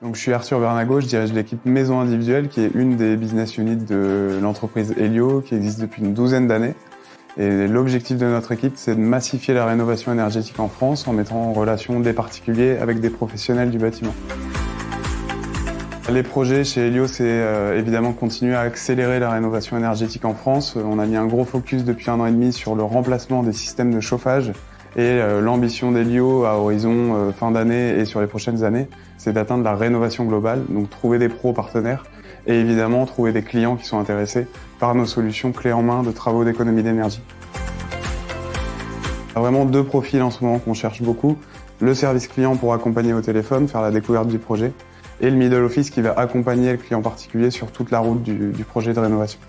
Donc, je suis Arthur Bernago, je dirige l'équipe Maison Individuelle, qui est une des business units de l'entreprise Elio, qui existe depuis une douzaine d'années. Et l'objectif de notre équipe, c'est de massifier la rénovation énergétique en France en mettant en relation des particuliers avec des professionnels du bâtiment. Les projets chez Elio, c'est évidemment continuer à accélérer la rénovation énergétique en France. On a mis un gros focus depuis 1 an et demi sur le remplacement des systèmes de chauffage. Et l'ambition d'Elio à horizon fin d'année et sur les prochaines années, c'est d'atteindre la rénovation globale, donc trouver des pros partenaires et évidemment trouver des clients qui sont intéressés par nos solutions clés en main de travaux d'économie d'énergie. Il y a vraiment 2 profils en ce moment qu'on cherche beaucoup. Le service client pour accompagner au téléphone, faire la découverte du projet, et le middle office qui va accompagner le client particulier sur toute la route du projet de rénovation.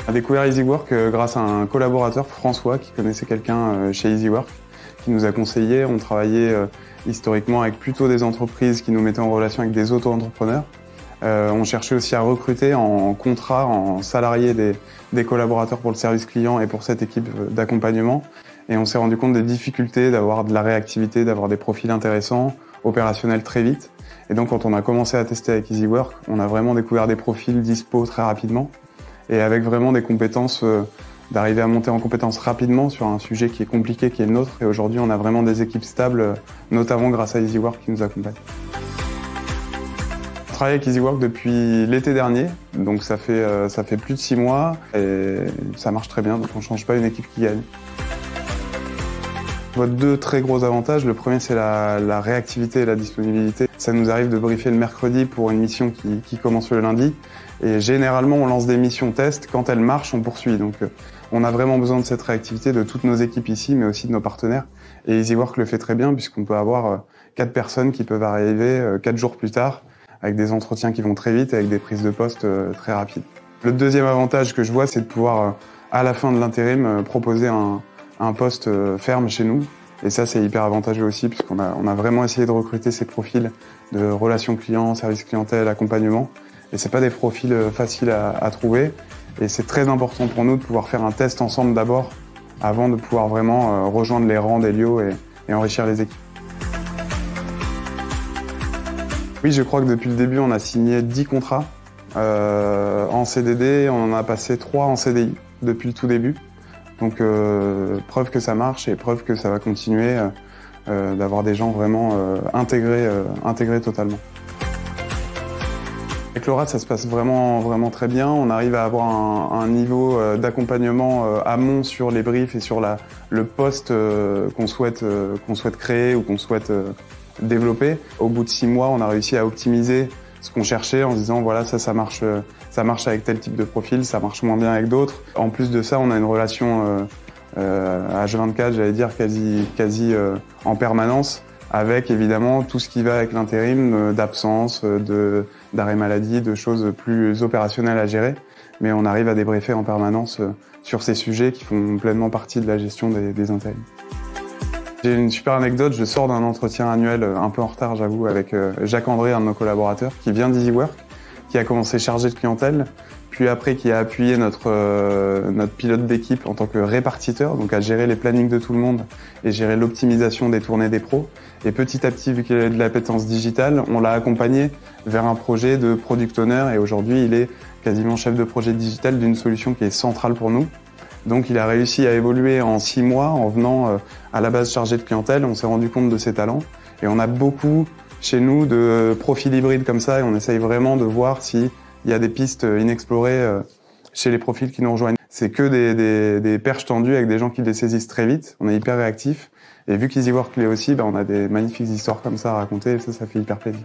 On a découvert EasyWork grâce à un collaborateur, François, qui connaissait quelqu'un chez EasyWork, qui nous a conseillé. On travaillait historiquement avec plutôt des entreprises qui nous mettaient en relation avec des auto-entrepreneurs. On cherchait aussi à recruter en contrat, en salarié des collaborateurs pour le service client et pour cette équipe d'accompagnement. Et on s'est rendu compte des difficultés d'avoir de la réactivité, d'avoir des profils intéressants, opérationnels très vite. Et donc quand on a commencé à tester avec EasyWork, on a vraiment découvert des profils dispo très rapidement et avec vraiment des compétences, d'arriver à monter en compétences rapidement sur un sujet qui est compliqué, qui est le nôtre. Et aujourd'hui, on a vraiment des équipes stables, notamment grâce à EasyWork qui nous accompagne. On travaille avec EasyWork depuis l'été dernier, donc ça fait plus de 6 mois et ça marche très bien, donc on ne change pas une équipe qui gagne. On voit 2 très gros avantages. Le premier, c'est la réactivité et la disponibilité. Ça nous arrive de briefer le mercredi pour une mission qui commence le lundi. Et généralement, on lance des missions test. Quand elles marchent, on poursuit. Donc, on a vraiment besoin de cette réactivité de toutes nos équipes ici, mais aussi de nos partenaires. Et EasyWork le fait très bien, puisqu'on peut avoir 4 personnes qui peuvent arriver 4 jours plus tard, avec des entretiens qui vont très vite, avec des prises de poste très rapides. Le deuxième avantage que je vois, c'est de pouvoir, à la fin de l'intérim, proposer un poste ferme chez nous. Et ça, c'est hyper avantageux aussi, puisqu'on a vraiment essayé de recruter ces profils de relations clients, service clientèle, accompagnement. Et c'est pas des profils faciles à trouver. Et c'est très important pour nous de pouvoir faire un test ensemble d'abord, avant de pouvoir vraiment rejoindre les rangs d'Elio et enrichir les équipes. Oui, je crois que depuis le début, on a signé 10 contrats en CDD. On en a passé 3 en CDI depuis le tout début. Donc preuve que ça marche et preuve que ça va continuer d'avoir des gens vraiment intégrés totalement. Avec Laura, ça se passe vraiment très bien. On arrive à avoir un niveau d'accompagnement amont sur les briefs et sur le poste qu'on souhaite créer ou qu'on souhaite développer. Au bout de 6 mois, on a réussi à optimiser ce qu'on cherchait en se disant voilà, ça marche avec tel type de profil, ça marche moins bien avec d'autres. En plus de ça, on a une relation H24, j'allais dire quasi en permanence, avec évidemment tout ce qui va avec l'intérim, d'absence, d'arrêt maladie, de choses plus opérationnelles à gérer. Mais on arrive à débriefer en permanence sur ces sujets qui font pleinement partie de la gestion des intérims. J'ai une super anecdote, je sors d'un entretien annuel un peu en retard, j'avoue, avec Jacques André, un de nos collaborateurs, qui vient d'EasyWork, qui a commencé chargé de clientèle, puis après qui a appuyé notre pilote d'équipe en tant que répartiteur, donc à gérer les plannings de tout le monde et gérer l'optimisation des tournées des pros. Et petit à petit, vu qu'il avait de l'appétence digitale, on l'a accompagné vers un projet de product owner et aujourd'hui, il est quasiment chef de projet digital d'une solution qui est centrale pour nous. Donc il a réussi à évoluer en 6 mois en venant à la base chargé de clientèle. On s'est rendu compte de ses talents et on a beaucoup chez nous de profils hybrides comme ça et on essaye vraiment de voir s'il y a des pistes inexplorées chez les profils qui nous rejoignent. C'est que des perches tendues avec des gens qui les saisissent très vite. On est hyper réactifs et vu qu'EasyWork l'est aussi, on a des magnifiques histoires comme ça à raconter et ça fait hyper plaisir.